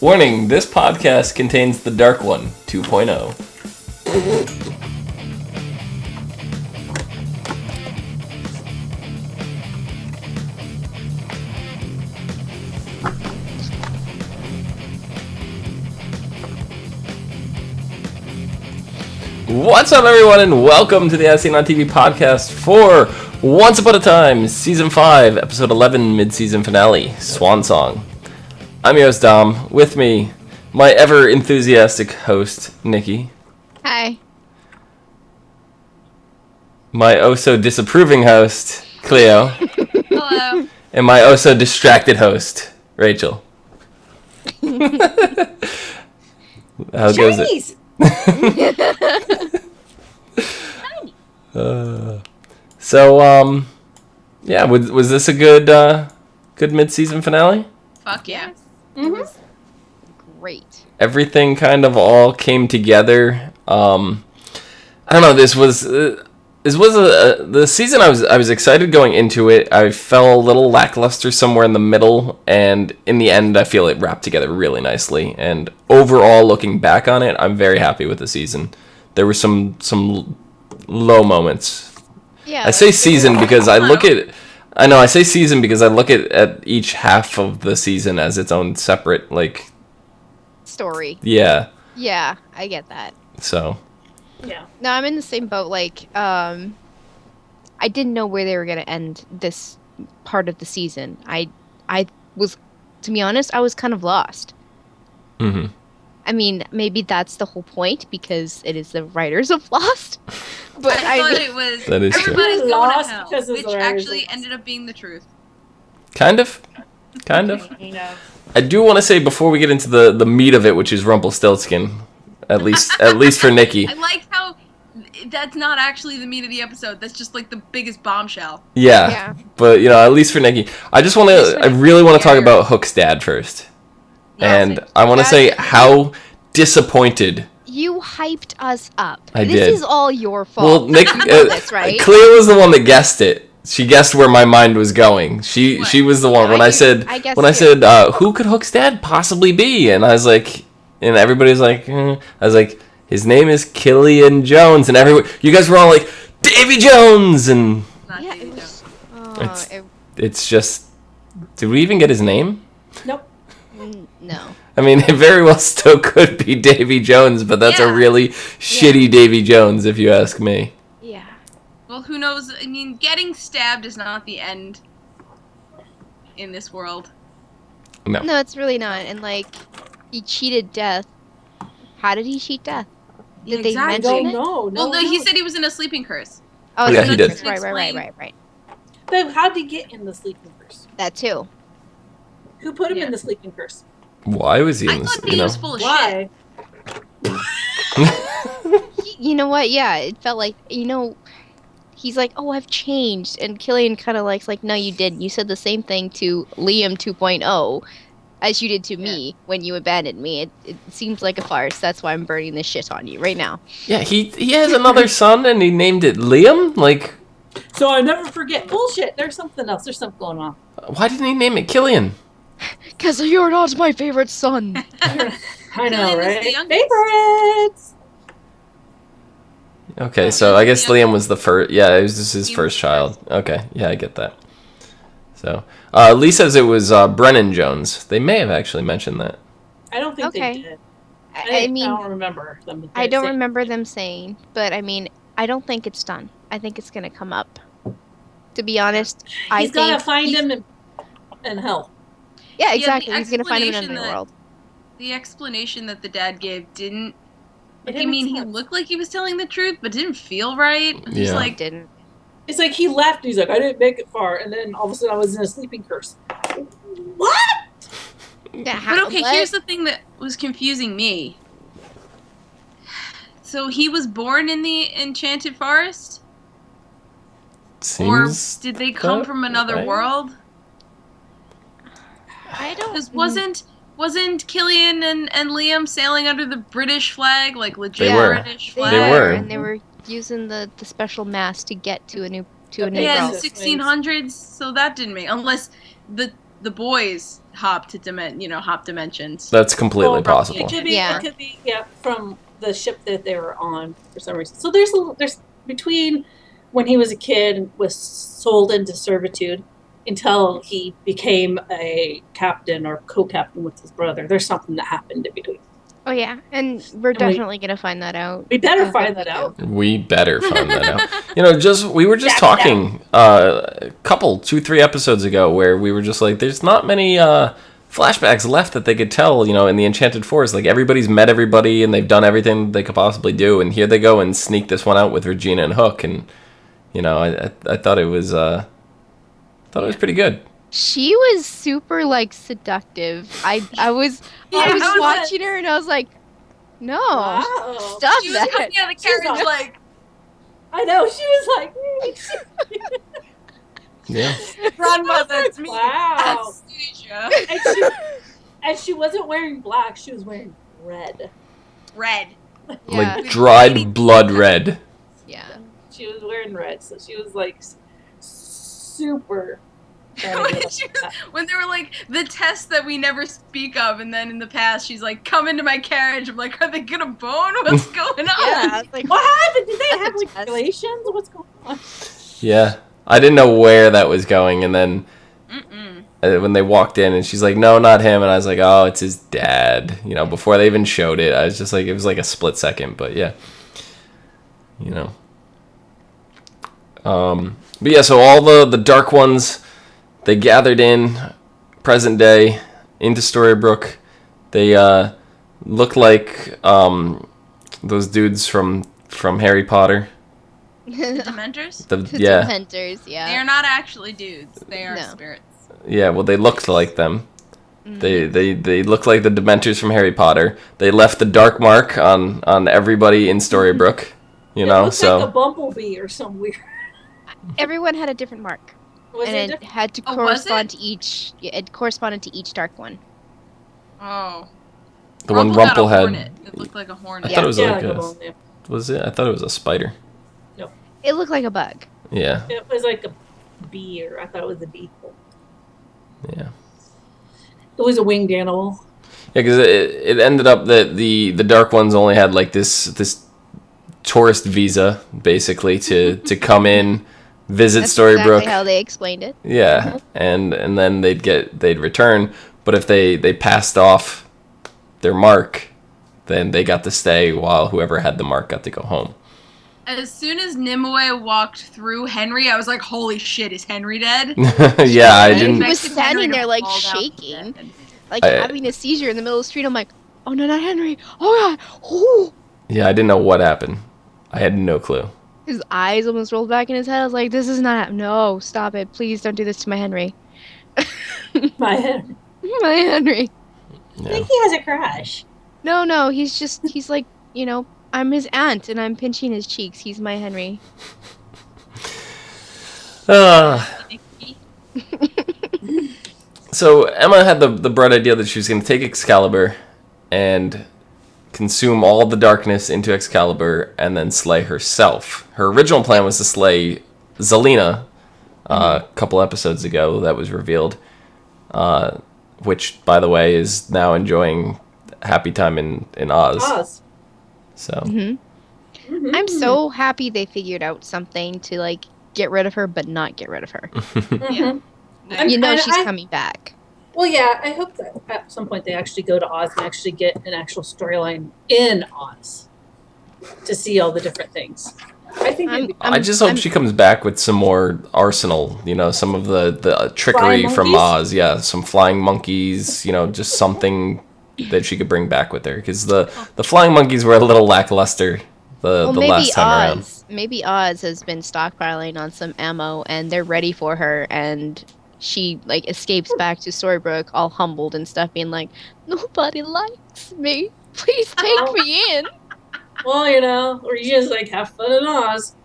Warning, this podcast contains the Dark One 2.0. What's up, everyone, and welcome to the ASOTV podcast for Once Upon a Time, Season 5, Episode 11, Midseason Finale, Swan Song. I'm your host, Dom. With me, my ever-enthusiastic host, Nikki. Hi. My oh-so-disapproving host, Clio. Hello. And my oh-so-distracted host, Rachel. How goes it? Yeah, was this a good mid-season finale? Fuck yeah. It was great. Everything kind of all came together. I don't know, this was the season I was excited going into it. I fell a little lackluster somewhere in the middle, and in the end I feel it wrapped together really nicely. And overall, looking back on it, I'm very happy with the season. There were some low moments. Yeah. I say season because I say season because I look at each half of the season as its own separate, like, story. Yeah. Yeah, I get that. So. Yeah. No, I'm in the same boat. Like, I didn't know where they were gonna end this part of the season. I was, to be honest, I was kind of lost. Mm-hmm. I mean, maybe that's the whole point because it is the writers of Lost. But I thought it was that is everybody's true. going to hell, which actually ended up being the truth. Kind of. I do want to say before we get into the meat of it, which is Rumpelstiltskin, at least for Nikki. I like how that's not actually the meat of the episode. That's just like the biggest bombshell. Yeah. But at least for Nikki, I really want to talk about Hook's dad first. And I want to say how disappointed. You hyped us up. I this did. Is all your fault. Well, Nick, this, right? Cleo was the one that guessed it. She guessed where my mind was going. She was the one when I said who could Hook's dad possibly be, and I was like, and everybody's like, I was like, his name is Killian Jones, and you guys were all like, Davy Jones, and yeah, it was. It's just, did we even get his name? Nope. No. I mean, it very well still could be Davy Jones, but that's a really shitty Davy Jones, if you ask me. Yeah. Well, who knows? I mean, getting stabbed is not the end in this world. No, it's really not. And, like, he cheated death. How did he cheat death? Did they mention it? No. He said he was in a sleeping curse. Oh, yeah, he did. Right. But how'd he get in the sleeping curse? That too. Who put him in the sleeping curse? Why was he in I this? thought he was full of Why? shit. You know what? Yeah, it felt like, he's like, oh, I've changed. And Killian kind of like, no, you didn't. You said the same thing to Liam 2.0 as you did to me when you abandoned me. It seems like a farce. That's why I'm burning this shit on you right now. Yeah, he has another son and he named it Liam? Like... So I never forget. Bullshit. There's something else. There's something going on. Why didn't he name it Killian? Because you're not my favorite son. I know, right? Favorites! Okay, so I guess Liam was the first. Yeah, it was just his first child. Okay, yeah, I get that. So, Lee says it was Brennan Jones. They may have actually mentioned that. I don't think they did. I mean, I don't remember them. I don't remember them saying, but I mean, I don't think it's done. I think it's gonna come up. To be honest, he's gonna find him in hell. Yeah, exactly. He's gonna find him in the world. The explanation that the dad gave didn't. He looked like he was telling the truth, but didn't feel right. Yeah. Like, didn't. It's like he left. He's like, I didn't make it far, and then all of a sudden I was in a sleeping curse. What? Yeah, but okay, here's the thing that was confusing me. So he was born in the Enchanted Forest? Seems or did they come from another world? I don't. Because wasn't Killian and Liam sailing under the British flag, like legit British flag? They were, and they were using the special mast to get to a new Yeah, in the 1600s. So that didn't make unless the the boys hop to hop dimensions. That's completely possible. It could be. Yeah. It could be. Yeah, from the ship that they were on for some reason. So there's between when he was a kid and was sold into servitude until he became a captain or co-captain with his brother. There's something that happened in between. Oh yeah, and we're definitely gonna find that out. We better find that out. We better find that out. We were just Jack it talking a couple, 2-3 episodes ago where we were just like, there's not many flashbacks left that they could tell, in the Enchanted Forest. Like, everybody's met everybody and they've done everything they could possibly do, and here they go and sneak this one out with Regina and Hook, and I thought it was pretty good. She was super seductive. I was watching her and I was like, no, Wow. stop She was that. coming out of the carriage not- like, I know. She was like, Yeah. grandmother, it's me, wow. Anastasia. And she wasn't wearing black. She was wearing red. Red. Yeah. Like dried blood red. Yeah. She was wearing red, so she was like super. When they were like, the test that we never speak of, and then in the past she's like, come into my carriage. I'm like, are they gonna bone? What's going on? Yeah. It's like, What happened? Did they have Test. relations? What's going on? Yeah. I didn't know where that was going, and then Mm-mm. when they walked in and she's like, no, not him, and I was like, oh, it's his dad. Before they even showed it, I was just like, it was like a split second, but yeah. But yeah, so all the Dark Ones, they gathered in present day into Storybrooke. They look like those dudes from Harry Potter. The Dementors? The, the yeah, Dementors, They are yeah. not actually dudes. They are No. spirits. yeah. Well, they looked like them. Mhm. They look like the Dementors from Harry Potter. They left the dark mark on everybody in Storybrooke. It looked So like a bumblebee or some weird. Everyone had a different mark. Was and it it different? had to Oh, was correspond it? to each. It corresponded to each dark one. Oh. the one got Rumple a had. hornet. It looked like a hornet. I thought it was Yeah, like a. bone, yeah. Was it? I thought it was a spider. It looked like a bug. Yeah. It was like a bee, or I thought it was a bee. Yeah. It was a winged animal. Yeah, because it ended up that the Dark Ones only had like this tourist visa basically to come in, visit That's Storybrooke. exactly how they explained it. Yeah, and then they'd return. But if they passed off their mark, then they got to stay while whoever had the mark got to go home. As soon as Nimue walked through Henry, I was like, holy shit, is Henry dead? Yeah, I He didn't. was Expected Henry standing to there, like, fall down shaking. dead. Like I- having a seizure in the middle of the street. I'm like, oh no, not Henry. Oh god. Ooh. Yeah, I didn't know what happened. I had no clue. His eyes almost rolled back in his head. I was like, this is not. No, stop it. Please don't do this to my Henry. My head. My Henry. I Yeah. think he has a crush. No, he's like, I'm his aunt and I'm pinching his cheeks. He's my Henry. So Emma had the bright idea that she was going to take Excalibur and consume all the darkness into Excalibur and then slay herself. Her original plan was to slay Zelina a couple episodes ago. That was revealed, which, by the way, is now enjoying happy time in Oz. Oz. So Hmm. I'm so happy they figured out something to get rid of her, but not get rid of her. Mhm. Yeah. You know And she's I- coming back. Well, yeah, I hope that at some point they actually go to Oz and actually get an actual storyline in Oz to see all the different things. I think it'd be I just hope she comes back with some more arsenal, some of the trickery Flying from monkeys? Oz. Yeah, some flying monkeys, just something that she could bring back with her. Because the flying monkeys were a little lackluster the maybe last time around. Maybe Oz has been stockpiling on some ammo and they're ready for her, and she escapes back to Storybrooke all humbled and stuff, being like, nobody likes me. Please take me in. Well, or you just have fun in Oz.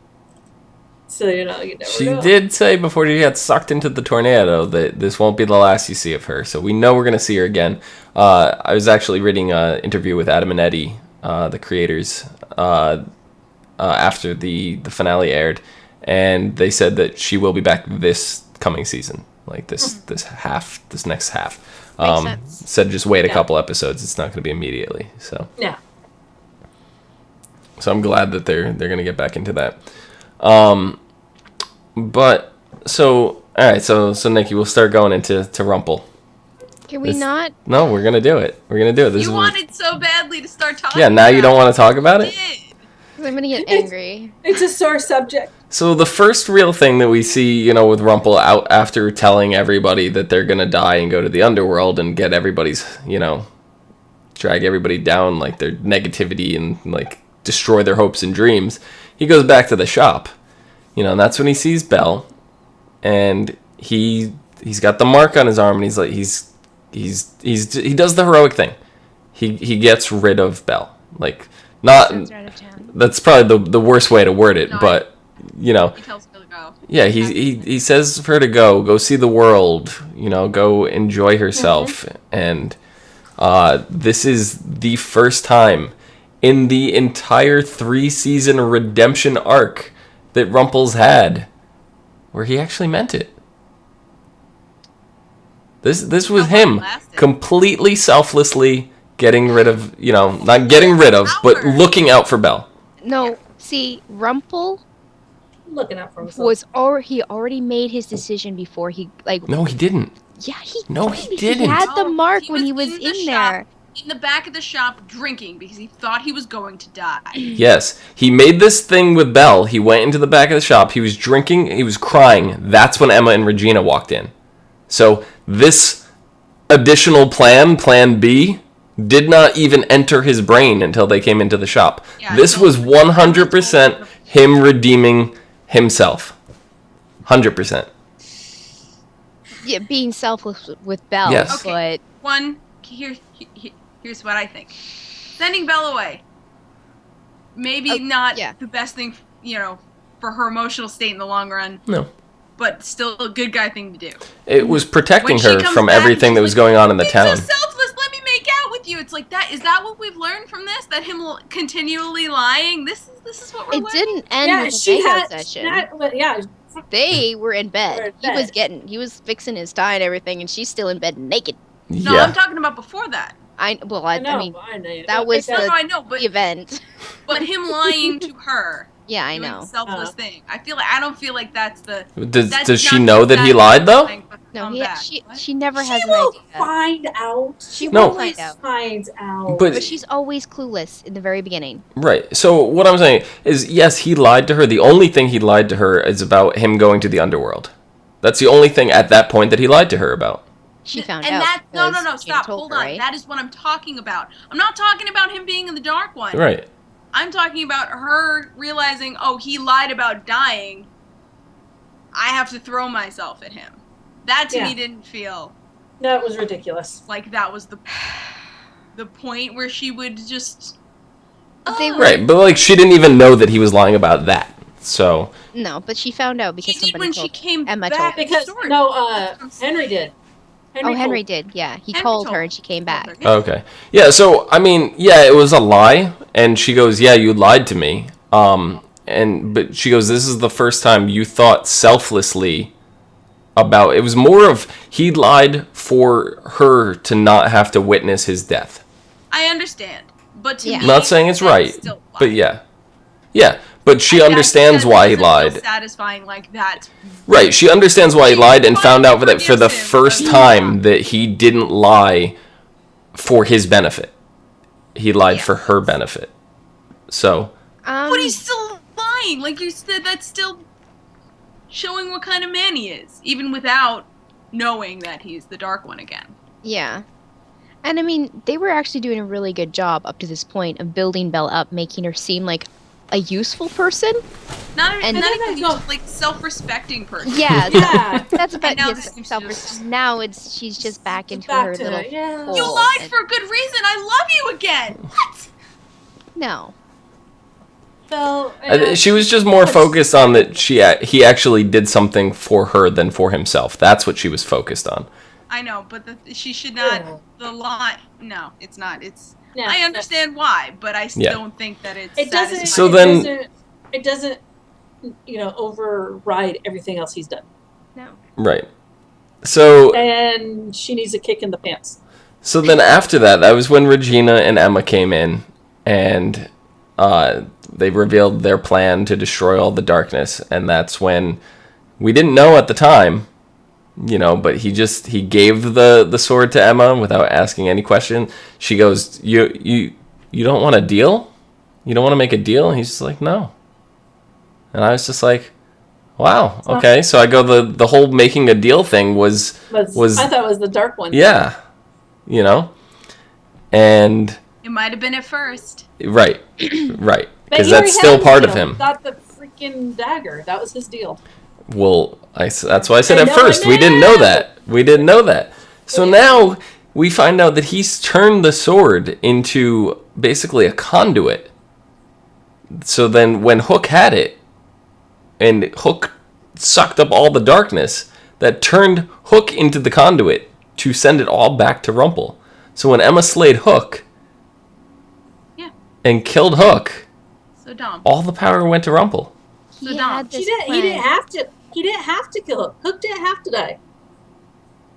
So you never She know. did say before she got sucked into the tornado that this won't be the last you see of her. So we know we're going to see her again. I was actually reading an interview with Adam and Eddie, the creators, after the finale aired, and they said that she will be back this coming season. like this next half. Makes sense. Said just wait a Yeah. couple episodes. It's not going to be immediately. So Yeah. I'm glad that they're going to get back into that. But so all right, so Nikki, we'll start going into Rumple. Can we not? No, we're gonna do it. We're gonna do it. This You is wanted so badly to start talking. yeah. Now you don't about want to talk about it. it. 'Cause I'm gonna get angry. It's a sore subject. So the first real thing that we see, with Rumple out after telling everybody that they're gonna die and go to the underworld and get everybody's, drag everybody down, like their negativity and like destroy their hopes and dreams. He goes back to the shop, and that's when he sees Belle, and he's got the mark on his arm, and he's like he does the heroic thing. He gets rid of Belle, like not. Sends her out of town. That's probably the worst way to word it, No, but He tells her to go. yeah, he says for her to go see the world, go enjoy herself, and this is the first time in the entire 3-season redemption arc that Rumple's had where he actually meant it. This was him completely selflessly getting rid of, not getting rid of, but looking out for Belle. No, see, Rumple Looking out for himself. was he already made his decision before he No, he didn't. Yeah, he No, did. he didn't. He had the No, mark he when he was was in the in shop. there. In the back of the shop drinking because he thought he was going to die. Yes, he made this thing with Belle. He went into the back of the shop. He was drinking. He was crying. That's when Emma and Regina walked in. So this additional plan B, did not even enter his brain until they came into the shop. Yeah, This so- was 100% him redeeming himself. 100%. Yeah, being selfless with Belle, Yes. Okay. but Here's what I think. Sending Belle away. Maybe not yeah. the best thing, for her emotional state in the long run, No. but still a good guy thing to do. It was protecting When she her comes from back and everything she's that was like, going on in the "Being town. so selfless, let me make out with you." It's like that. Is that what we've learned from this? That him continually lying. This is what we're it learning. didn't end Yeah, with a she bingo had. session. Yeah, They were in bed. Were in He was fixing his tie and everything, and she's still in bed naked. No, Yeah. I'm talking about before that. I mean, I know. that was No, the- I know, but the event. but him lying to her. Yeah, I doing know. the selfless thing. I don't feel like that's the. Does that's she not know that he exactly lied, though? thing, but No, come he, back. she What? she never has She an will idea. find out. She No. will find out. Finds out. But- But she's always clueless in the very beginning. Right. So what I'm saying is, yes, he lied to her. The only thing he lied to her is about him going to the underworld. That's the only thing at that point that he lied to her about. She found and out. that no, because Jane stop, told hold her, on. right? That is what I'm talking about. I'm not talking about him being in the dark one. Right. I'm talking about her realizing, oh, he lied about dying. I have to throw myself at him. That to Yeah. me didn't feel That was ridiculous. like that was the point where she would just. They were- Right. But like, she didn't even know that he was lying about that. So No, but she found out because She did somebody when she told came Emma back. told her. Because Story. Henry did. Henry told- did. Yeah, he Henry told told her and she came back. her. Yeah. okay. Yeah. So I mean, yeah, it was a lie, and she goes, "Yeah, you lied to me." But she goes, "This is the first time you thought selflessly about." It was more of he lied for her to not have to witness his death. I understand, but to Yeah. me, I'm not saying it's that's right, still but lying. yeah. But she That understands doesn't why he feel lied. Satisfying like that. Right, she understands why he lied and found out that for the Forgives him, first but- time that he didn't lie for his benefit. He lied for her benefit. So, But he's still lying. Like you said, that's still showing what kind of man he is, even without knowing that he's the Dark One again. Yeah. And I mean, they were actually doing a really good job up to this point of building Belle up, making her seem like a useful person. Not And- not then even I go- just, like self-respecting person. Yeah, Yeah. that's about now yes, this seems self. Now she's just back into Back her to little. it, yeah. hole. You lied and- for a good reason. I love you again. What? No. So, she was just more focused on that he actually did something for her than for himself. That's what she was focused on. I know, but she should not. Yeah. The lie. No, it's not. It's. Yeah, I understand why, but I still Yeah. don't think that it's. It doesn't. satisfying. So it then- doesn't, override everything else he's done. No. Right. So And she needs a kick in the pants. So then after that was when Regina and Emma came in, and they revealed their plan to destroy all the darkness, and that's when we didn't know at the time, but he gave the sword to Emma without asking any question. She goes, you don't want a deal? You don't want to make a deal? And he's just like, no. And I was just like, wow, okay. So I go, the whole making a deal thing was I thought it was the dark one. Yeah. And It might have been at first. right, But because he that's already still had his part deal. of him. He got the freaking dagger. That was his deal. Well, that's why I said I at know, first I we didn't know know. that. We didn't know that. So now we find out that he's turned the sword into basically a conduit. So then when Hook had it, and Hook sucked up all the darkness, that turned Hook into the conduit to send it all back to Rumple. So when Emma slayed Hook and killed Hook, So dumb. all the power went to Rumple. So dumb. He didn't have to. He didn't have to kill Hook. Hook didn't have to die.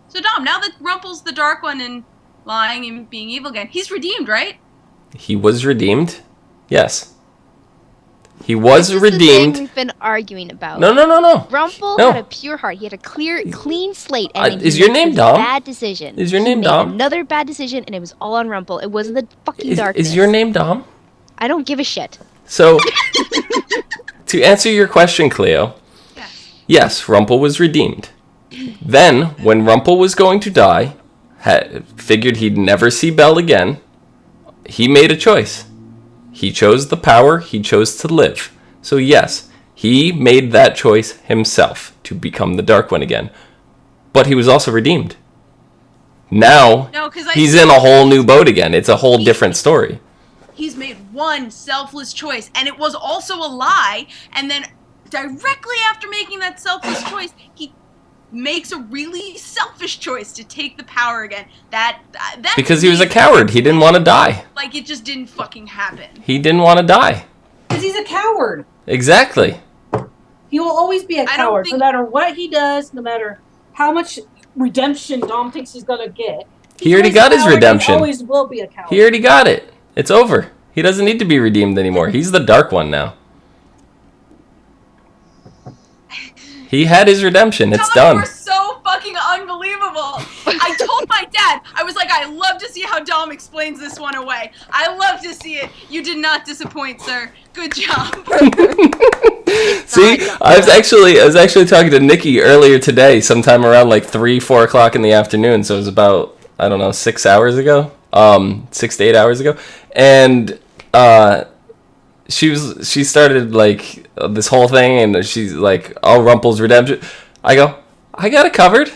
So dumb. Now that Rumple's the dark one and lying and being evil again, he's redeemed, right? He was redeemed. Yes. He was This is redeemed. the thing we've been arguing about. No. Rumple No. had a pure heart. He had a clean slate. And then is he your made name this Dom? Bad decision. Is your He name made Dom? Another bad decision, and it was all on Rumple. It wasn't the fucking darkness. Is your name Dom? I don't give a shit. So, to answer your question, Clio, yes, Rumple was redeemed. Then, when Rumple was going to die, figured he'd never see Belle again, he made a choice. He chose the power, he chose to live. So yes, he made that choice himself to become the Dark One again. But he was also redeemed. Now, he's in a whole new boat again. It's a whole different story. He's made one selfless choice, and it was also a lie, and then directly after making that selfless choice, he makes a really selfish choice to take the power again. That Because he was a coward. He didn't want to die. Like, it just didn't fucking happen. He didn't want to die. Because he's a coward. Exactly. He will always be a I don't coward, think- no matter what he does, no matter how much redemption Dom thinks he's gonna get. He already got his redemption. He always will be a coward. He already got it. It's over. He doesn't need to be redeemed anymore. He's the Dark One now. He had his redemption. It's Dom, done. you're so fucking unbelievable. I told my dad, I was like, I love to see how Dom explains this one away. I love to see it. You did not disappoint, sir. Good job. See, I was actually talking to Nikki earlier today, sometime around like 3-4 o'clock in the afternoon. So it was about, I don't know, 6 hours ago, 6 to 8 hours ago, and she started like this whole thing, and she's like, "Oh, Rumple's redemption." I go, "I got it covered.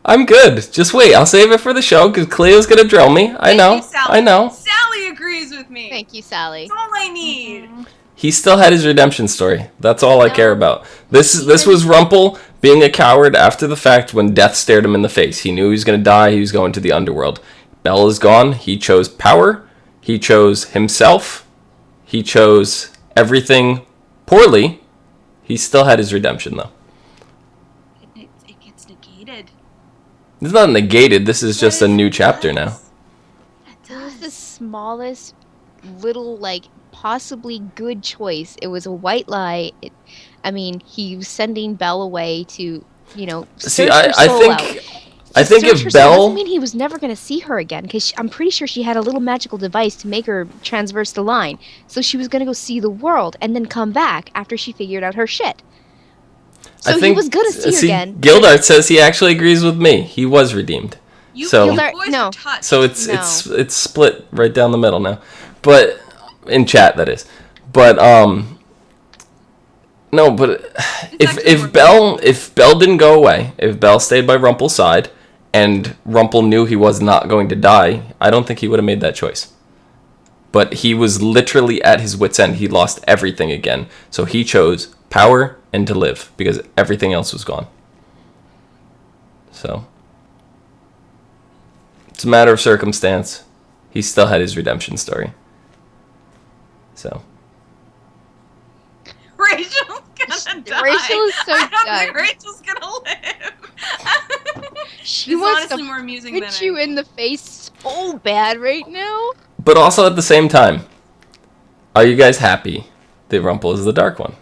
I'm good. Just wait. I'll save it for the show because Cleo's gonna drill me. I know. Thank you, Sally. I know." Sally agrees with me. Thank you, Sally. That's all I need. He still had his redemption story. That's all I care about. This was Rumple being a coward after the fact when death stared him in the face. He knew he was going to die. He was going to the underworld. Belle is gone. He chose power. He chose himself. He chose everything poorly. He still had his redemption, though. It gets negated. It's not negated. This is just a new chapter now. It was the smallest little, like, possibly good choice. It was a white lie. He was sending Belle away to, See, search her I soul out. think Search her if soul Belle... doesn't mean he was never going to see her again, because I'm pretty sure she had a little magical device to make her transverse the line. So she was going to go see the world and then come back after she figured out her shit. So he was going to see her again. Gildart says he actually agrees with me. He was redeemed. No. So it's split right down the middle now. But in chat, that is. But no, but if Belle didn't go away, if Belle stayed by Rumple's side, and Rumple knew he was not going to die, I don't think he would have made that choice. But he was literally at his wit's end. He lost everything again. So he chose power and to live because everything else was gone. So it's a matter of circumstance. He still had his redemption story. So Rachel's gonna die. Rachel is so I don't done. think Rachel's gonna live. She This is wants honestly to more amusing than hit you in the face so bad right now. But also at the same time, are you guys happy that Rumple is the Dark One?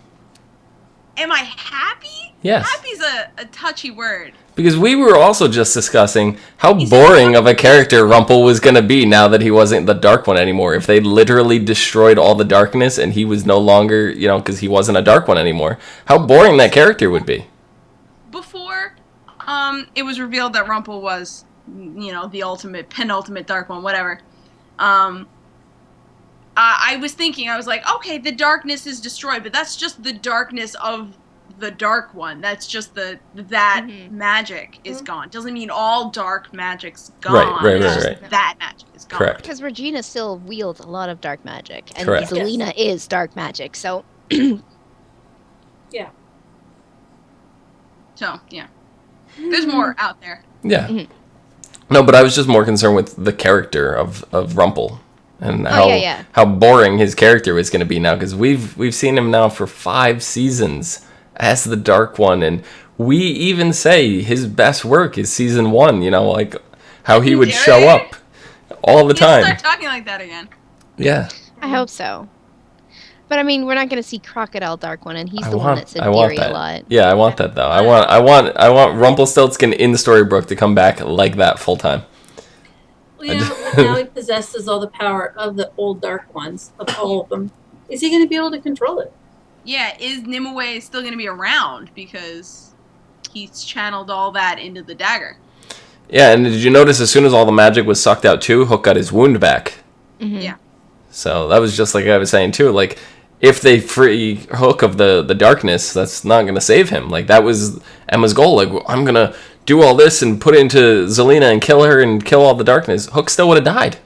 Am I happy? Yes. Happy's a touchy word. Because we were also just discussing how He's boring of a character Rumple was going to be now that he wasn't the Dark One anymore. If they literally destroyed all the darkness and he was no longer, because he wasn't a Dark One anymore, how boring that character would be. Before, it was revealed that Rumple was, the penultimate Dark One, whatever. I was thinking, I was like, okay, the darkness is destroyed, but that's just the darkness of the Dark One. That's just that magic is gone. Doesn't mean all dark magic's gone. Right. That magic is gone. Correct. Because Regina still wields a lot of dark magic, and Correct. Zelina is dark magic. So Yeah. So, yeah. There's more out there. Yeah. Mhm. No, but I was just more concerned with the character of Rumple and how boring his character was going to be now, because we've seen him now for 5 seasons as the Dark One, and we even say his best work is season 1, like how he would show up all the time. Start talking like that again. Yeah. I hope so. But I mean, we're not going to see Crocodile Dark One, and he's I the one that said want Deary that. a lot. Yeah, I want that though. I want Rumpelstiltskin in Storybrooke to come back like that full time. Well, but now he possesses all the power of the old Dark Ones, of all of them. Is he going to be able to control it? Yeah, is Nimue still going to be around? Because he's channeled all that into the dagger. Yeah, and did you notice as soon as all the magic was sucked out too, Hook got his wound back. Mhm. Yeah. So that was just like I was saying too, like if they free Hook of the darkness, that's not going to save him. Like that was Emma's goal. Like, I'm going to do all this and put it into Zelina and kill her and kill all the darkness. Hook still would have died.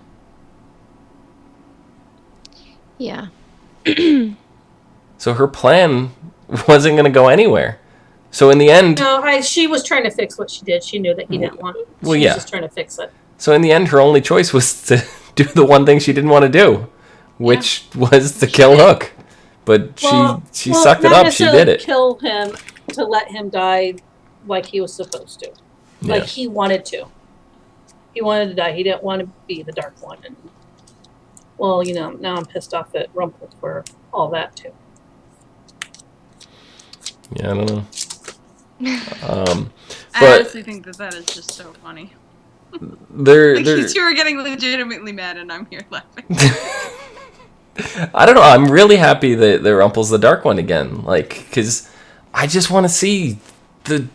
Yeah. So her plan wasn't going to go anywhere. So in the end... No, she was trying to fix what she did. She knew that he didn't want it. Well, She yeah. was just trying to fix it. So in the end, her only choice was to do the one thing she didn't want to do, which was to kill Hook. But she sucked it not up. She necessarily did it. Kill him to let him die like he was supposed to. Yeah. Like he wanted to. He wanted to die. He didn't want to be the Dark One. And, well, now I'm pissed off at Rumple for all that too. Yeah, I don't know. I But honestly think that is just so funny. they're You two are getting legitimately mad, and I'm here laughing. I don't know. I'm really happy that Rumple's the Dark One again. Like, because I just want to see the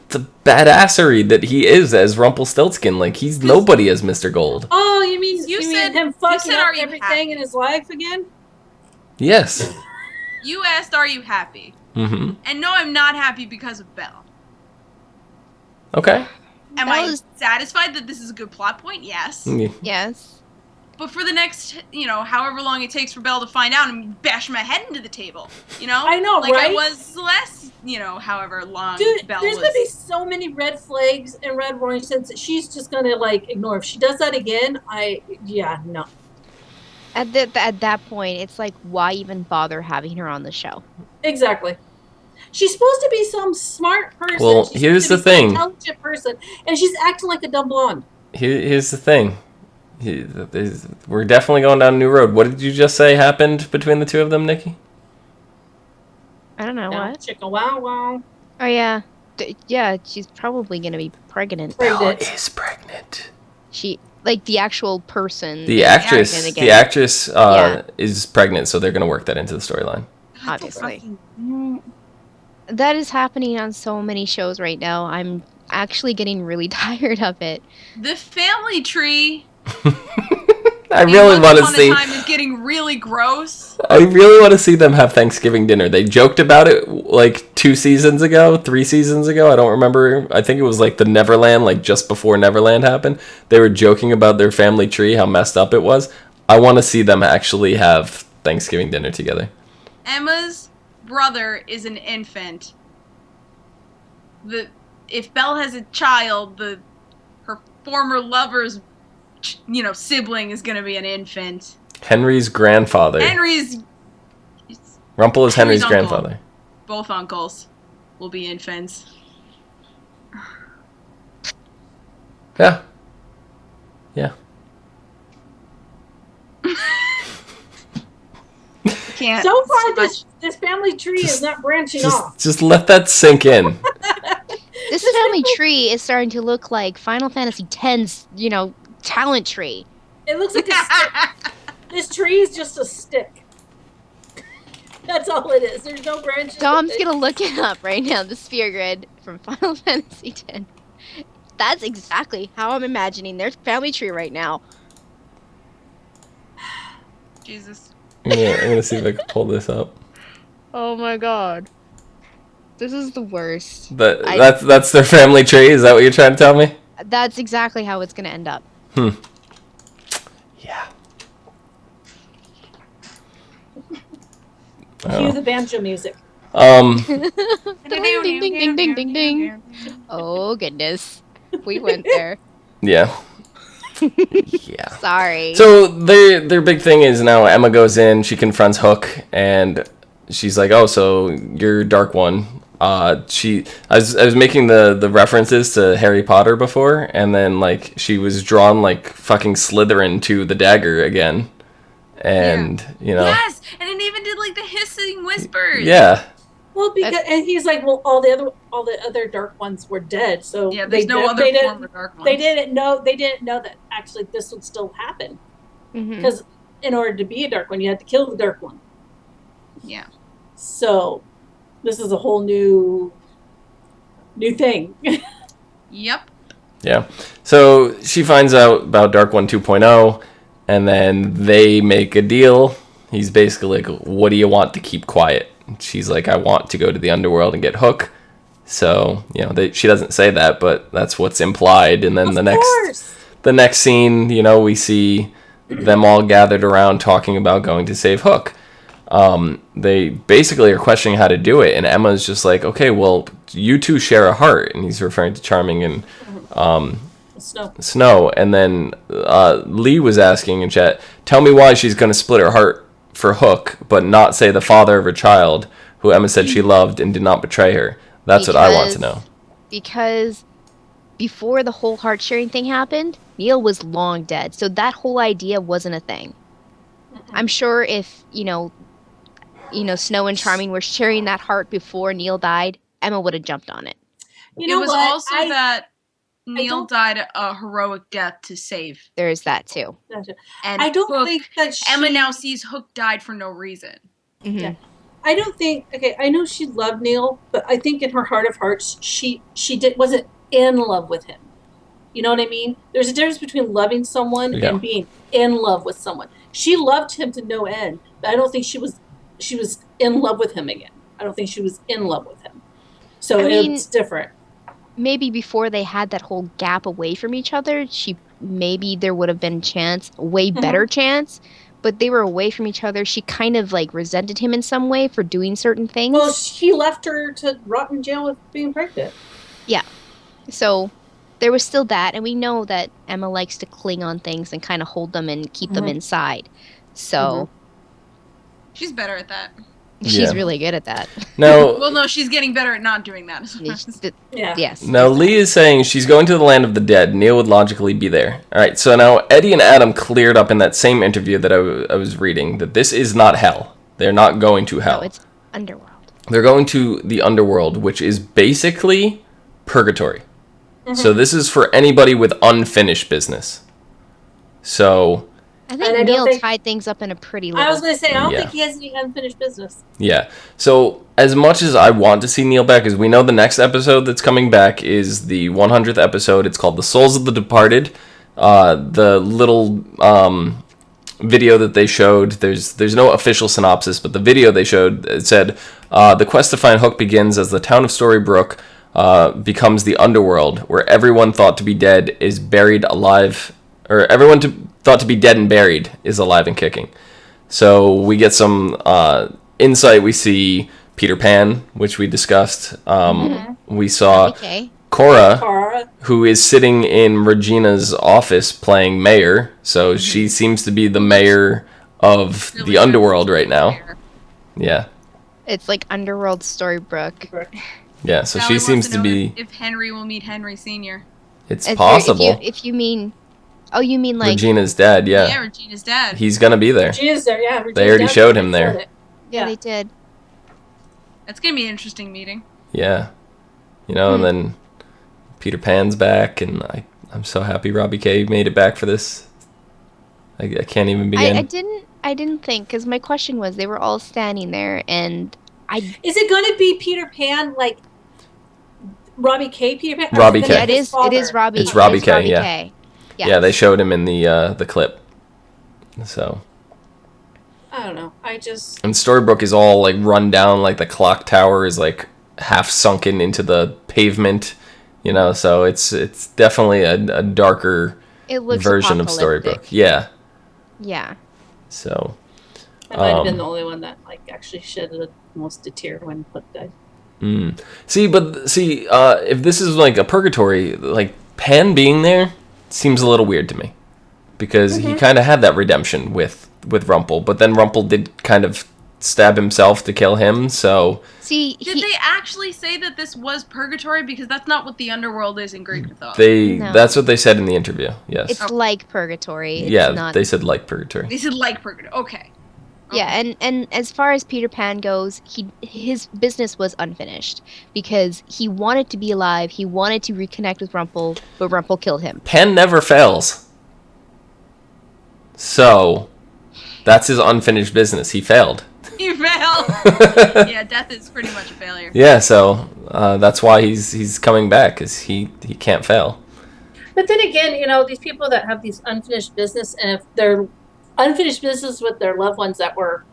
badassery that he is as Rumpelstiltskin. Like, he's nobody as Mr. Gold. Oh, you mean said- him you fucking said, up "Are you everything happy?" in his life again? Yes. You asked, "Are you happy?" Mm-hmm. And no, I'm not happy because of Belle. Okay. Am Belle I is- satisfied that this is a good plot point? Yes. Mm, Yes. But for the next, however long it takes for Belle to find out and bash my head into the table, I know, like right? I was last, however long Dude, Belle there's was. gonna be so many red flags and red warning signs that she's just gonna ignore. If she does that again, no. At that point, it's like, why even bother having her on the show? Exactly. She's supposed to be some smart person. Well, She's here's supposed the to be some thing. intelligent person, and she's acting like a dumb blonde. Here's the thing. We're definitely going down a new road. What did you just say happened between the two of them, Nikki? I don't know Now, what. Chicka wow wow. Oh yeah, yeah. She's probably gonna be pregnant. Belle Pregnant. is pregnant. She like the actual person. The is actress, pregnant the again, actress is pregnant, so they're going to work that into the storyline. obviously. That is happening on so many shows right now. I'm actually getting really tired of it. The family tree. I really want to see. Time is getting really gross. I really want to see them have Thanksgiving dinner. They joked about it like 3 seasons ago. I don't remember. I think it was like the Neverland, like just before Neverland happened. They were joking about their family tree, how messed up it was. I want to see them actually have Thanksgiving dinner together. Emma's brother is an infant. If Belle has a child, her former lover's sibling is gonna be an infant. Henry's grandfather. Henry's Rumple is Henry's uncle. grandfather. Both uncles will be infants. Yeah. Yeah. Can't. So far, so much- this family tree is not branching off. Just let that sink in. This family tree is starting to look like Final Fantasy X's, talent tree. It looks like a stick. This tree is just a stick. That's all it is. There's no branches. Dom's gonna look it up right now, the sphere grid from Final Fantasy X. That's exactly how I'm imagining their family tree right now. Jesus. I'm gonna see if I can pull this up. Oh my god. This is the worst. That's their family tree? Is that what you're trying to tell me? That's exactly how it's gonna end up. Yeah. Cue the banjo music. Ding, ding, ding, ding, ding, ding. Oh goodness. We went there. Yeah. Yeah. Sorry. So their big thing is now Emma goes in, she confronts Hook, and she's like, "Oh, so you're Dark One." I was making the references to Harry Potter before, and then like she was drawn like fucking Slytherin to the dagger again, and Yes, and it even did like the hissing whispers. yeah. Well, and he's like, well, all the other dark ones were dead, so Yeah, there's no other form of dark ones. They didn't know that actually this would still happen, because in order to be a dark one, you had to kill the dark one. Yeah. So this is a whole new thing. Yep. Yeah. So she finds out about Dark One 2.0, and then they make a deal. He's basically like, "What do you want to keep quiet?" She's like, "I want to go to the underworld and get Hook." So, she doesn't say that, but that's what's implied. And then the next scene, we see them all gathered around talking about going to save Hook. They basically are questioning how to do it, and Emma's just like, "Okay, well, you two share a heart," and he's referring to Charming and Snow. And then Lee was asking in chat, "Tell me why she's going to split her heart for Hook, but not say the father of her child, who Emma said she loved and did not betray her." That's what I want to know. Because before the whole heart sharing thing happened, Neil was long dead, so that whole idea wasn't a thing. I'm sure if Snow and Charming were sharing that heart before Neil died, Emma would have jumped on it. It was also that Neil died a heroic death to save. There's that too. And I don't Hook, think that Emma now sees Hook died for no reason. Mm-hmm. Yeah. I don't think. Okay, I know she loved Neil, but I think in her heart of hearts, she wasn't in love with him. You know what I mean? There's a difference between loving someone and being in love with someone. She loved him to no end, but I don't think she was in love with him again. I don't think she was in love with him. So it's different. Maybe before they had that whole gap away from each other, maybe there would have been a way better chance. But they were away from each other. She kind of like resented him in some way for doing certain things. Well, he left her to rot in jail with being pregnant. Yeah. So there was still that, and we know that Emma likes to cling on things and kind of hold them and keep them inside. So she's better at that. She's really good at that. No. Well, no, she's getting better at not doing that. Yes. Now, Lee is saying she's going to the land of the dead. Neil would logically be there. All right, so now Eddie and Adam cleared up in that same interview that I was reading that this is not hell. They're not going to hell. No, it's underworld. They're going to the underworld, which is basically purgatory. So this is for anybody with unfinished business. So I think Neil tied things up in a pretty little... I was going to say, I don't think he has any unfinished business. Yeah. So as much as I want to see Neil back, as we know the next episode that's coming back is the 100th episode. It's called The Souls of the Departed. The little video that they showed, there's no official synopsis, but the video they showed, it said, the quest to find Hook begins as the town of Storybrooke becomes the underworld, where everyone thought to be dead is buried alive, or everyone thought to be dead and buried is alive and kicking. So we get some insight. We see Peter Pan, which we discussed. We saw Cora, who is sitting in Regina's office playing mayor. So she seems to be the mayor of the underworld right now. Yeah. It's like Underworld Storybrooke. Yeah, so Sally she wants seems to to know be... if Henry will meet Henry Sr. It's possible. If you mean, oh, you mean like Regina's dad, Yeah, yeah. Regina's dad. He's gonna be there. Regina's there, yeah. They already showed him there. yeah, they did. That's gonna be an interesting meeting. Yeah. You know, and then Peter Pan's back, and I'm so happy Robbie K made it back for this. I can't even begin. I didn't think, because my question was, they were all standing there, and Is it going to be Peter Pan, like Robbie K. Peter Pan? Robbie K. Yeah, it is Robbie. It's Robbie K, yeah. K. Yes. Yeah, they showed him in the clip. So. I don't know. And Storybrooke is all like run down, like the clock tower is like half sunken into the pavement, you know. So it's definitely a darker version of Storybrooke. Yeah. Yeah. So. I might have been the only one that like actually shed almost a tear when Puck died. See, if this is like a purgatory, like Pan being there seems a little weird to me, because he kind of had that redemption with Rumple, but then Rumple did kind of stab himself to kill him. So did they actually say that this was purgatory? Because that's not what the underworld is in Greek mythology. That's what they said in the interview. Yes, it's like purgatory. They said like purgatory. They said like purgatory. Okay. Yeah, and as far as Peter Pan goes, his business was unfinished because he wanted to be alive. He wanted to reconnect with Rumple, but Rumple killed him. Pan never fails. So that's his unfinished business. He failed. He failed. Yeah, death is pretty much a failure. Yeah, so that's why he's coming back, because he can't fail. But then again, you know, these people that have these unfinished business, and if they're unfinished business with their loved ones that were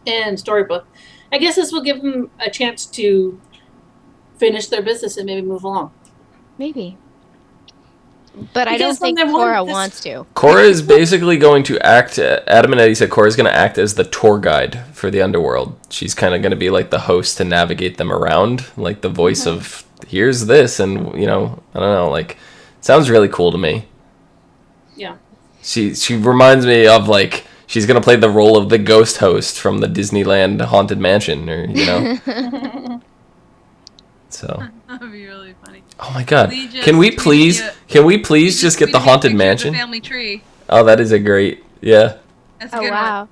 in Storybrooke, I guess this will give them a chance to finish their business and maybe move along. Maybe. But I don't think Cora wants to. Cora is basically going to act, Adam and Eddie said Cora's going to act as the tour guide for the underworld. She's kind of going to be like the host to navigate them around, like the voice of, here's this, and, you know, I don't know, like, sounds really cool to me. Yeah. She reminds me of, like, she's going to play the role of the ghost host from the Disneyland Haunted Mansion, or, you know. So. That would be really funny. Oh my god. Can we please just get the Haunted Mansion? The family tree. Oh, that is a great, yeah. That's a good one.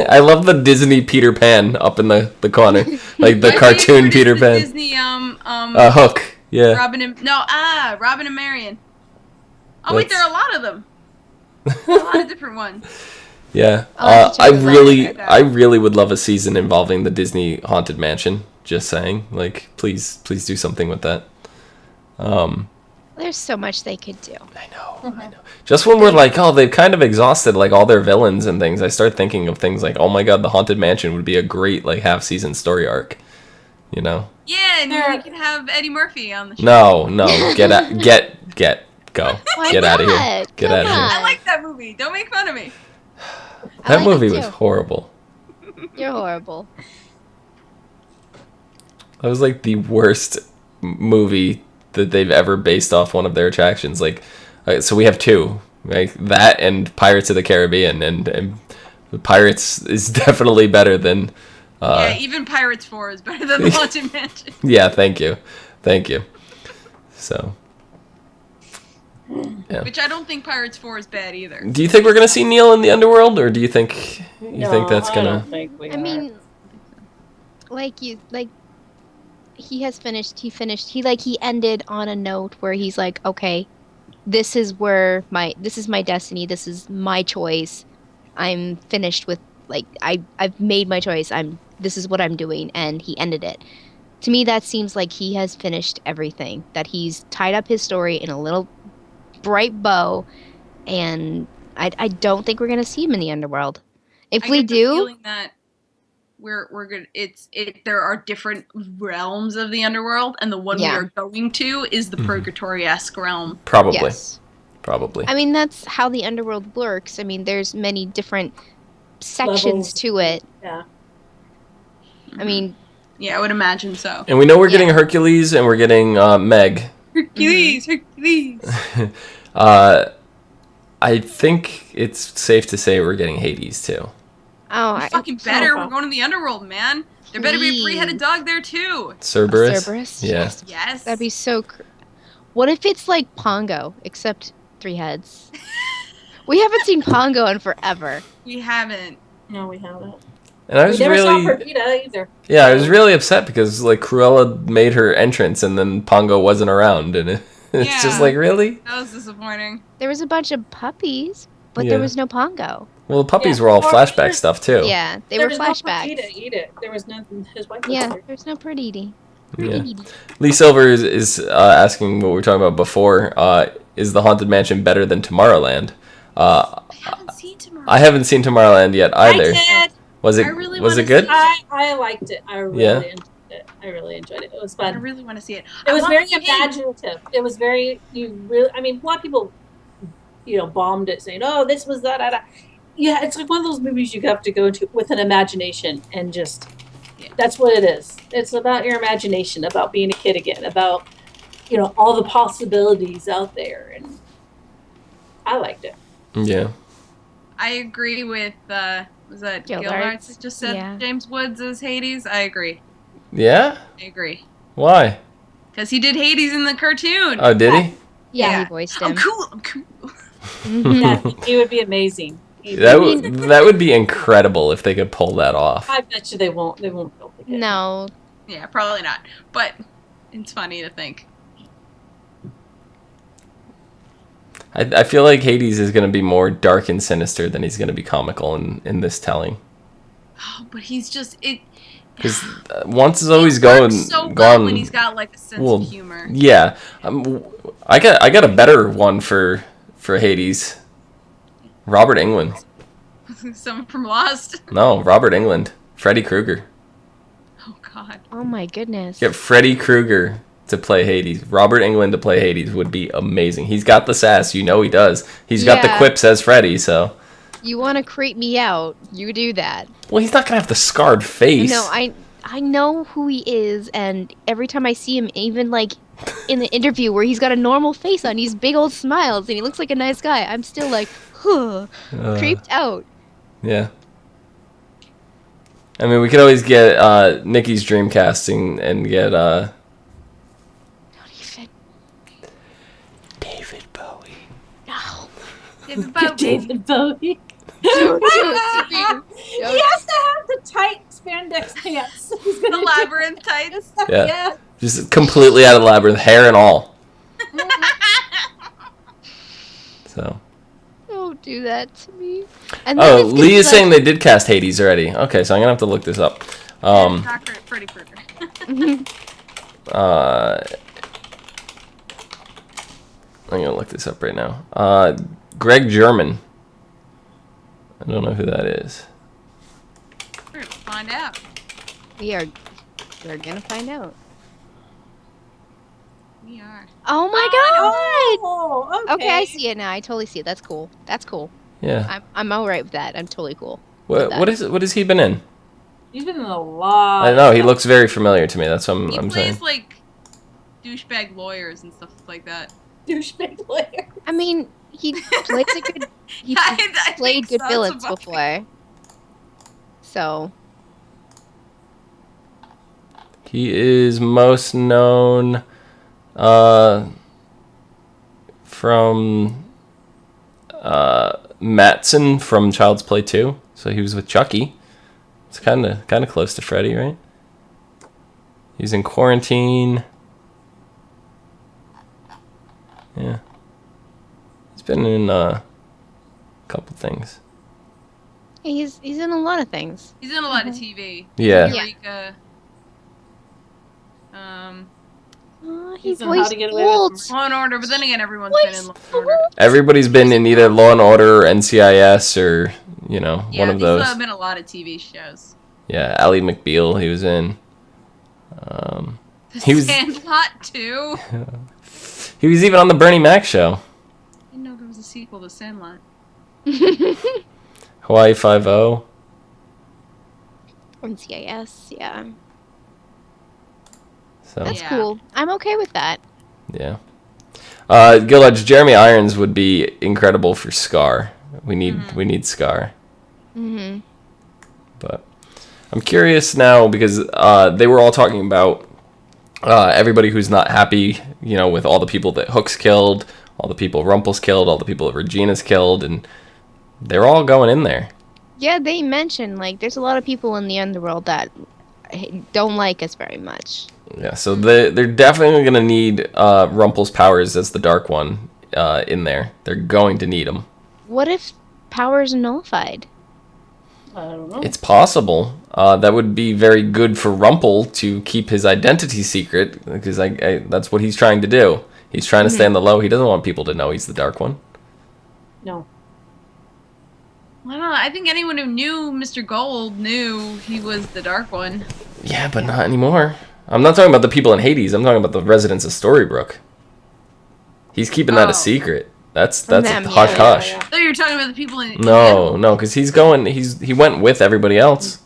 I love the Disney Peter Pan up in the corner. Like the cartoon Peter Pan. Disney, Hook, yeah. Robin and Marion. Oh wait, there are a lot of them. A lot of different ones. Yeah. I really would love a season involving the Disney Haunted Mansion. Just saying, like, please do something with that. There's so much they could do. I know. Just when we're like, oh, they've kind of exhausted like all their villains and things, I start thinking of things like, oh my god, the Haunted Mansion would be a great like half-season story arc. You know? Yeah, and you can have Eddie Murphy on the show. No, go. Get out of here. Get out of here. I like that movie. Don't make fun of me. That movie was horrible. You're horrible. That was like the worst movie that they've ever based off one of their attractions. Like, so we have two, like that and Pirates of the Caribbean, and Pirates is definitely better than. Yeah, even Pirates 4 is better than the Haunted Mansion. Yeah, thank you. So. Yeah. Which I don't think Pirates 4 is bad either. Do you think we're gonna see Neil in the underworld, or do you think think that's gonna? I don't think we are. Mean, he has finished. He ended on a note where he's like, okay, this is my destiny. This is my choice. I'm finished with I've made my choice. This is what I'm doing, and he ended it. To me, that seems like he has finished everything. That he's tied up his story in a little bright bow, and I don't think we're gonna see him in the underworld. If we do, feeling that we're gonna there are different realms of the underworld, and the one we are going to is the purgatory-esque realm. Probably. Yes. Probably. I mean, that's how the underworld works. I mean, there's many different sections levels to it. Yeah. I mean, yeah, I would imagine so. And we know we're getting Hercules, and we're getting Meg. Hercules. I think it's safe to say we're getting Hades too. Oh, fucking better. We're going to the underworld, man. There better be a three-headed dog there too. Cerberus. Cerberus. Yeah. Yes. That'd be so. What if it's like Pongo, except 3 heads? We haven't seen Pongo in forever. We haven't. No, we haven't. And I was We never saw really, Perdita either. yeah, I was really upset because like Cruella made her entrance and then Pongo wasn't around, and it's just Yeah. like, really? That was disappointing. There was a bunch of puppies, but Yeah. there was no Pongo. Well, the puppies Yeah. were all Or flashback either- stuff too. Yeah, they There were was no flashbacks. Perdita either. There was nothing. His wife was Yeah, there. there's no Perdita. Yeah. Lee Silver is asking what we were talking about before. Is the Haunted Mansion better than Tomorrowland? I haven't seen Tomorrow. I haven't seen Tomorrowland yet either. I did. Was it I really was it wanna good? see I liked it. I really Yeah. enjoyed it. I really enjoyed it. It was I fun. really want to see it. It was I very want the game. imaginative. It was very I mean, a lot of people, bombed it saying, "Oh, this was that." Yeah, it's like one of those movies you have to go into with an imagination and just. Yeah. That's what it is. It's about your imagination, about being a kid again, about all the possibilities out there, and I liked it. Yeah. I agree with was that Gildarts. Gildarts that just said Yeah. James Woods as Hades? I agree. Yeah? I agree. Why? Because he did Hades in the cartoon. Oh, did he? Yeah, Yeah. he voiced I'm him. cool. I'm cool. Mhm. Yeah, he would be amazing. That would be incredible if they could pull that off. I bet you they won't. They won't build it. No, Yeah, probably not. But it's funny to think. I feel like Hades is going to be more dark and sinister than he's going to be comical in this telling. Oh, but he's just it. Because once is always It gone. works so well gone. when he's got like a sense Well, of humor. Yeah, I got a better one for Hades. Robert Englund. Someone from Lost. No, Robert Englund. Freddy Krueger. Oh God. oh my goodness. Get Freddy Krueger to play Hades. Robert Englund to play Hades would be amazing. He's got the sass, he does. He's got the Yeah. quips as Freddy, so. You want to creep me out? You do that. Well, he's not gonna have the scarred face. No, I know who he is, and every time I see him, even like in the interview where he's got a normal face on, he's big old smiles, and he looks like a nice guy. I'm still like, creeped out. Yeah. I mean, we could always get Nikki's dream casting and get Don't even. David Bowie. No. David Bowie. David Bowie. Don't do it to me. He has to have the tight spandex pants. He's The gonna labyrinth tights. Yeah. Just completely out of labyrinth, hair and all. So. Don't do that to me. And Oh, then it's Lee is like- saying they did cast Hades already. Okay, so I'm gonna have to look this up. Freddy Krueger. I'm gonna look this up right now. Greg German. I don't know who that is. We're gonna find out. We're gonna find out. We are. Oh my god! Oh, Okay, I see it now. I totally see it. That's cool. That's cool. Yeah. I'm alright with that. I'm totally cool. What has he been in? He's been in a lot. I know he looks very familiar to me. That's what He I'm plays saying. like douchebag lawyers and stuff like that. douchebag player. I mean, he plays a good. He I played think good so, villains it's about- before. So He is most known from Matson from Child's Play 2. So he was with Chucky. It's kind of close to Freddy, right? He's in Quarantine. Yeah. He's been in a couple things. he's in a lot of things. He's in a lot of TV. Yeah. Yeah. Eureka. He He's in How to voiced Get Away with Walt. Law and Order, but then again, everyone's Voiced been in Law and Order. Everybody's been in either Law and Order or NCIS or, Yeah, one of those. He's been in a lot of TV shows. Yeah, Ally McBeal, he was in. The He was- Sandlot too. He was even on the Bernie Mac show. I didn't know there was a sequel to Sandlot. Hawaii Five-0. NCIS, yeah. So, That's Yeah. cool. I'm okay with that. yeah. Gilledge, Jeremy Irons would be incredible for Scar. We need Scar. Mm-hmm. But I'm curious now because they were all talking about everybody who's not happy, with all the people that Hook's killed, all the people Rumple's killed, all the people that Regina's killed, and they're all going in there. Yeah, they mentioned, there's a lot of people in the underworld that don't like us very much. Yeah, so they're definitely going to need Rumple's powers as the Dark One in there. They're going to need them. What if powers are nullified? I don't know. It's possible. That would be very good for Rumple to keep his identity secret, because that's what he's trying to do. He's trying to stay on the low. He doesn't want people to know he's the Dark One. No. I don't know. I think anyone who knew Mr. Gold knew he was the Dark One. Yeah, but not anymore. I'm not talking about the people in Hades. I'm talking about the residents of Storybrooke. He's keeping that a secret. That's a hush hush. I thought you were talking about the people in... No, because he went with everybody else.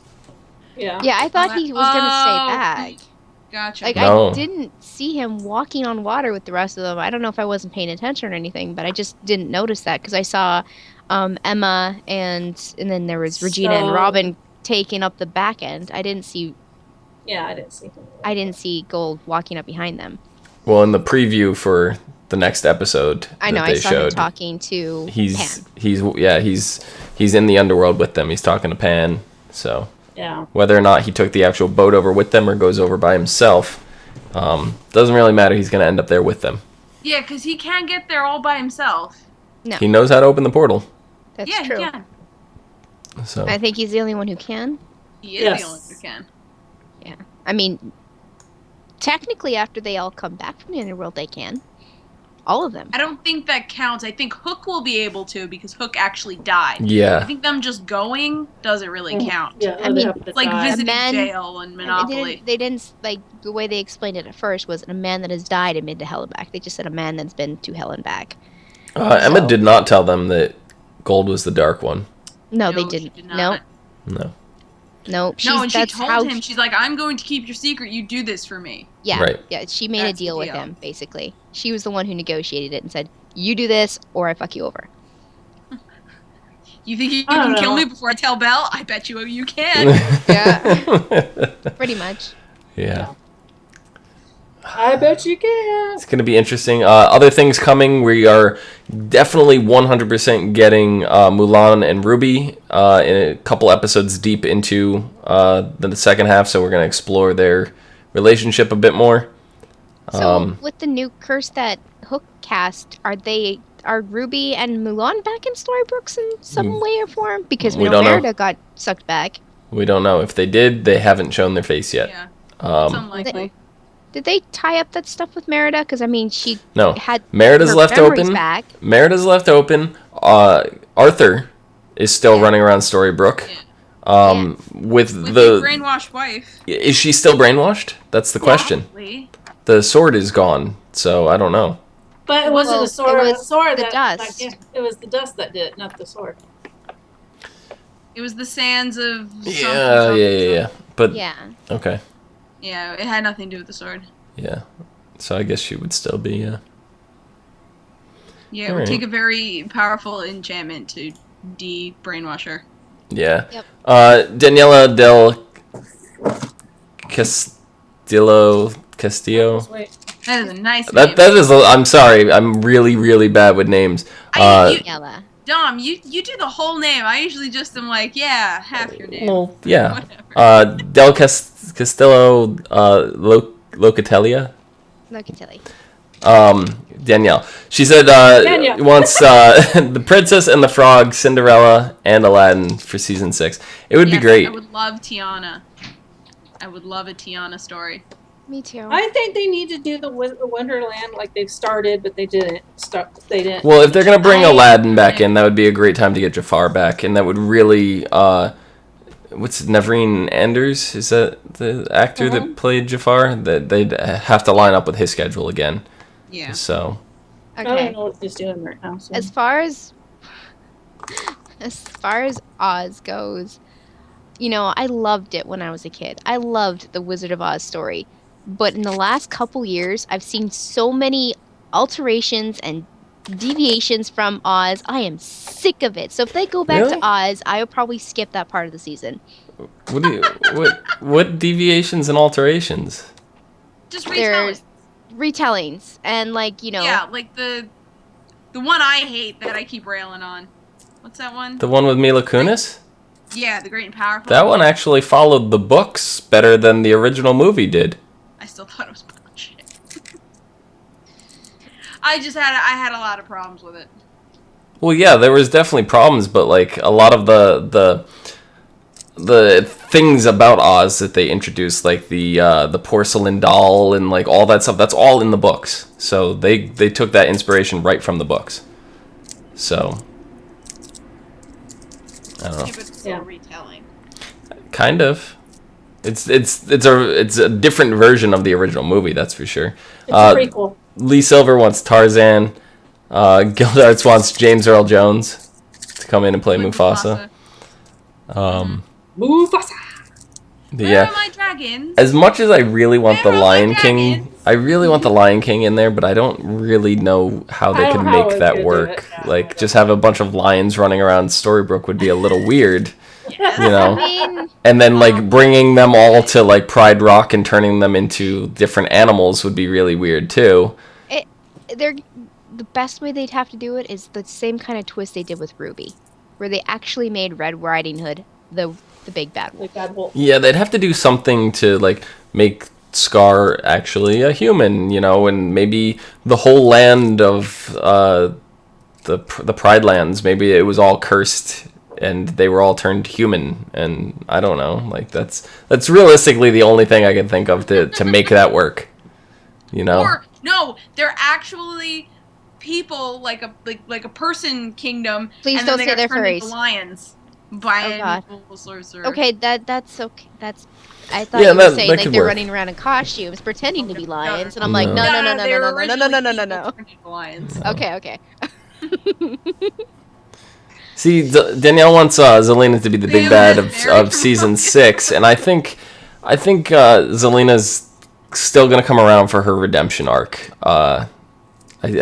Yeah. Yeah, I thought he was going to stay back. Gotcha. No. I didn't see him walking on water with the rest of them. I don't know if I wasn't paying attention or anything, but I just didn't notice that because I saw Emma and then there was Regina and Robin taking up the back end. I didn't see I didn't see Gold walking up behind them. Well, in the preview for the next episode, I know that they I saw showed, him talking to Pan. He's in the underworld with them. He's talking to Pan. So Yeah. whether or not he took the actual boat over with them or goes over by himself, doesn't really matter. He's going to end up there with them. Yeah, because he can't get there all by himself. No, He knows how to open the portal. that's Yeah, true. he can. So I think he's the only one who can. He is Yes. the only one who can. Yeah, I mean, technically, after they all come back from the underworld, they can. All of them. I don't think that counts. I think Hook will be able to because Hook actually died. I yeah, think them just going doesn't really count. Yeah. I mean, It's like visiting man- jail and Monopoly. They didn't like the way they explained it at first was a man that has died and been to hell and back. They just said a man that's been to hell and back. Emma did not tell them that Gold was the Dark One. No, they she didn't. did No, not. No. no. No, and she that's told how him, she's like, I'm going to keep your secret. You do this for me. Yeah, Right. yeah. She made That's a deal the with deal. him, basically. She was the one who negotiated it and said, "You do this, or I fuck you over." You think you I don't can kill know. me before I tell Belle? I bet you can. Yeah, pretty much. Yeah. I bet you can. It's going to be interesting. Other things coming. We are definitely 100% getting Mulan and Ruby in a couple episodes deep into the second half, so we're going to explore their relationship a bit more. So with the new curse that Hook cast, are Ruby and Mulan back in Storybrooke in some way or form? Because we We know don't know. Merida got sucked back. We don't know. If they did, they haven't shown their face yet. Yeah, it's unlikely. Did they tie up that stuff with Merida? Because I mean, she No. had Merida's her left memories open. back. Merida's left open. Arthur is still running around Storybrooke. With With the his brainwashed wife. is she still brainwashed? That's the question. Probably. The sword is gone, so I don't know. But it wasn't Well, a sword. it was a sword the that, dust. it was the dust that did it, not the sword. It was the sands of something, Yeah. something. But Yeah. okay, Yeah, it had nothing to do with the sword. yeah. So I guess she would still be. Yeah, it would Alright. take a very powerful enchantment to de-brainwash her. Yeah. Yep. Daniela del Castillo. Wait. That is a nice That name. that is. I'm sorry. I'm really bad with names. Yella. Dom, you do the whole name. I usually just am like, yeah, half your name. Well, yeah. Whatever. Del Castillo Locatellia. Look at Tilly. Danielle. She said Danielle. wants the Princess and the Frog, Cinderella, and Aladdin for season 6. It would be Yes, great. I would love Tiana. I would love a Tiana story. Me too. I think they need to do the Wonderland like they've started, but they didn't. They didn't. Well, if they're gonna bring I- Aladdin back in, that would be a great time to get Jafar back, and that would really what's Naveen Anders? Is that the actor that played Jafar? That they'd have to line up with his schedule again. Yeah. So I don't Okay. know what he's doing right now. So. As far as Oz goes, you know, I loved it when I was a kid. I loved the Wizard of Oz story. But in the last couple years, I've seen so many alterations and deviations from Oz. I am sick of it. So if they go back Really? to Oz, I will probably skip that part of the season. what deviations and alterations? Just There's retellings. retellings, and like, you know, Yeah, like the one I hate that I keep railing on. What's that one? The one with Mila Kunis? Yeah, The Great and Powerful. That one actually followed the books better than the original movie did. I still thought it was bullshit. I had a lot of problems with it. Well, yeah, there was definitely problems, but like a lot of the things about Oz that they introduced, like the porcelain doll and like all that stuff, that's all in the books. So they took that inspiration right from the books. So I don't know. Yeah, but it's still retelling. Kind of. It's a different version of the original movie, that's for sure. It's a prequel. Lee Silver wants Tarzan. Gildarts wants James Earl Jones to come in and play Mufasa. Mufasa. Where are my dragons? As much as I really want Where the are Lion my King, dragons? I really want the Lion King in there, but I don't really know how they I can don't know how make it's that gonna do work. it. Yeah, I Like, don't just have a bunch of lions running around Storybrooke would be a little weird, you know? I mean, And then, like, bringing them all to, like, Pride Rock and turning them into different animals would be really weird, too. the best way they'd have to do it is the same kind of twist they did with Ruby, where they actually made Red Riding Hood the big bad wolf. Like Bad Wolf. Yeah, they'd have to do something to, like, make Scar actually a human, you know, and maybe the whole land of the Pride Lands, maybe it was all cursed and they were all turned human, and I don't know, like that's realistically the only thing I can think of to make that work, you know. Or no, they're actually people like a person kingdom. Please and don't then say they got they're turned into furries. lions by Oh, an God. evil sorcerer. Okay, that's okay. I thought Yeah, you were that saying like could they're work. running around in costumes, pretending to be No. lions, and I'm like, No. no. they were originally No. people turned into lions. Okay. See, Danielle wants Zelina to be the big They bad were of very season 6, and I think Zelina's still gonna come around for her redemption arc. I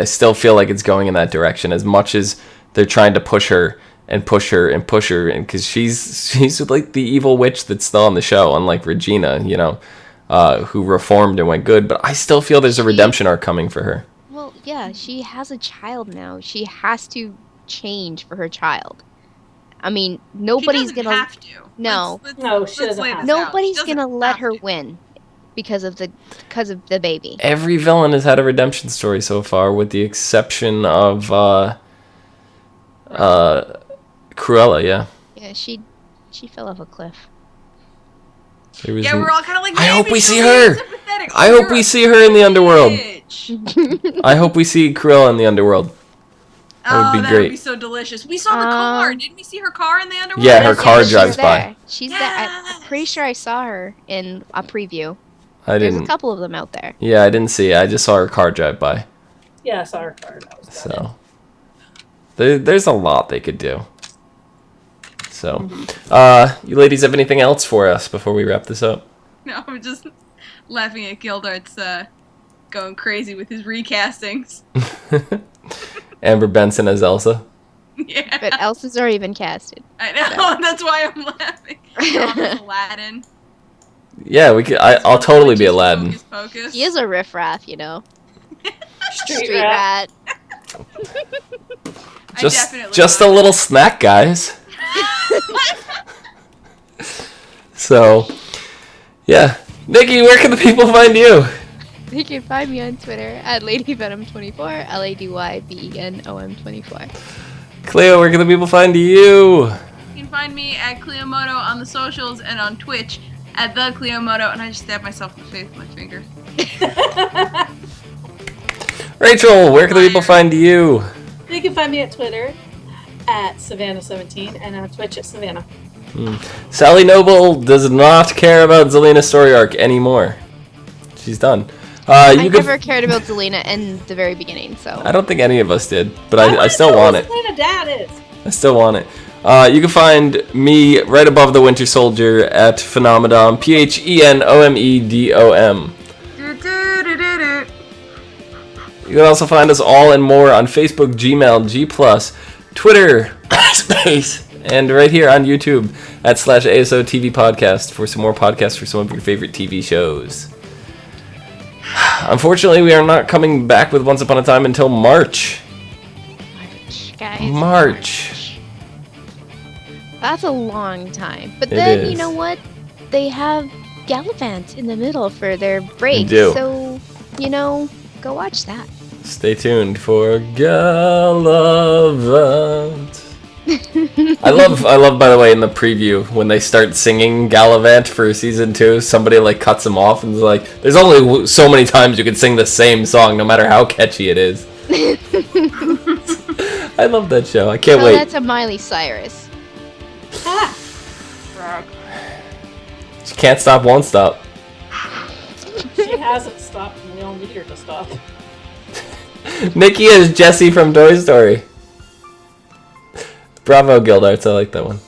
still feel like it's going in that direction, as much as they're trying to push her, and because she's like the evil witch that's still on the show, unlike Regina, you know, who reformed and went good. But I still feel there's a redemption arc coming for her. Well, yeah, she has a child now. She has to change for her child. I mean, nobody's she doesn't gonna. have to. No. No, she let's doesn't lay have this to. out. She Nobody's doesn't gonna let have her to. win because of the baby. Every villain has had a redemption story so far, with the exception of Cruella. Yeah. Yeah, she fell off a cliff. There was Yeah, we're all kind of like. I hope maybe we she'll see be her. sympathetic. I Oh, hope you're we a see her in the underworld. bitch. I hope we see Cruella in the underworld. That would be that great. would be so delicious. We saw the car. Didn't we see her car in the underworld? Yeah, her Yes, car she's drives there. by. She's there. I'm pretty sure I saw her in a preview. I There's a didn't. couple of them out there. Yeah, I didn't see it. I just saw her car drive by. Yeah, I saw her card. That was about it. So there's a lot they could do. So, you ladies have anything else for us before we wrap this up? No, I'm just laughing at Gildart's going crazy with his recastings. Amber Benson as Elsa. Yeah, But Elsa's already been casted. I know. That's why I'm laughing. Thomas Aladdin. Yeah, we could. I'll totally be Aladdin. Focus, focus. He is a riffraff, you know. Street Street rat. rat. I Just definitely a would. little snack, guys. So, yeah, Nikki, where can the people find you? You can find me on Twitter at LadyVenom24, LadyVenom24. Clio, where can the people find you? You can find me at Cleomoto on the socials and on Twitch at the Cleomoto, and I just stabbed myself in the face with my finger. Rachel, where can the people find you? You can find me at Twitter at Savannah17 and on Twitch at Savannah. Sally Noble does not care about Zelina's story arc anymore. She's done. I You can. never cared about Zelina in the very beginning, so. I don't think any of us did, but I still want it. What dad is. I still want it. You can find me right above the Winter Soldier at Phenomedom, PHENOMEDOM. You can also find us all and more on Facebook, Gmail, G+, Twitter, Space, and right here on YouTube at /ASOTV podcast for some more podcasts for some of your favorite TV shows. Unfortunately, we are not coming back with Once Upon a Time until March. March, guys. March. That's a long time. But It then, you is. know what? They have Gallivant in the middle for their break. do. So, go watch that. Stay tuned for Gallivant. I love, by the way, in the preview, when they start singing Gallivant for season 2, somebody like cuts them off and is like, there's only so many times you can sing the same song, no matter how catchy it is. I love that show. I can't wait. That's a Miley Cyrus. She can't stop, won't stop. She hasn't stopped, and we all need her to stop. Nikki is Jessie from Toy Story. Bravo, Guildarts. I like that one.